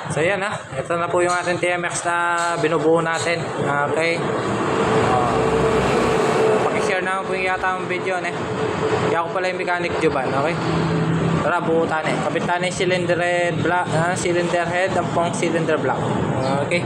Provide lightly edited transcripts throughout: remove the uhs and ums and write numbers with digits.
So yan ha, ito na po yung ating TMX na binubuo natin. Okay. Pakishare na po yung yata ang video ne. Hindi ako pala yung mechanic Juban, okay? Tara, buo tayo. Kapit tayo yung cylinder head, cylinder head, ang pang cylinder block. Okay.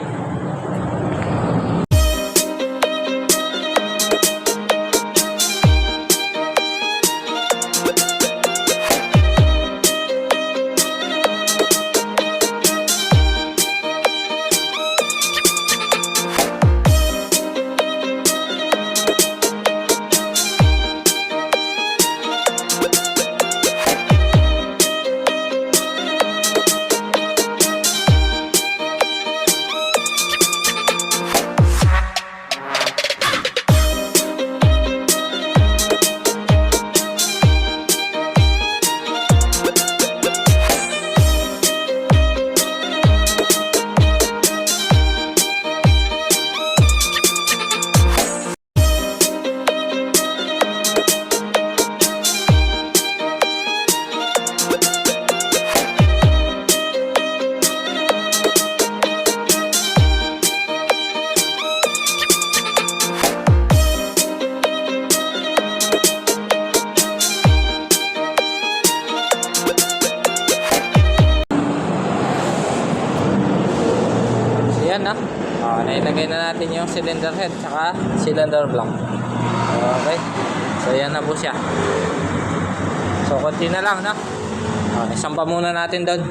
Yan na. Nailagay na natin yung cylinder head saka cylinder block. Okay. So yan na po siya. So konti na lang na. Isampa muna natin doon.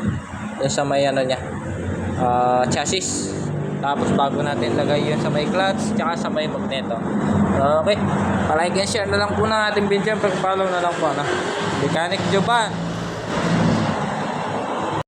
Yung sa may ano niya. Chassis. Tapos bago natin lagay yun sa may clutch saka sa may magneto. Okay. Pa-like and share na lang po na ating video. Pag-follow na lang po. Mechanic Juban.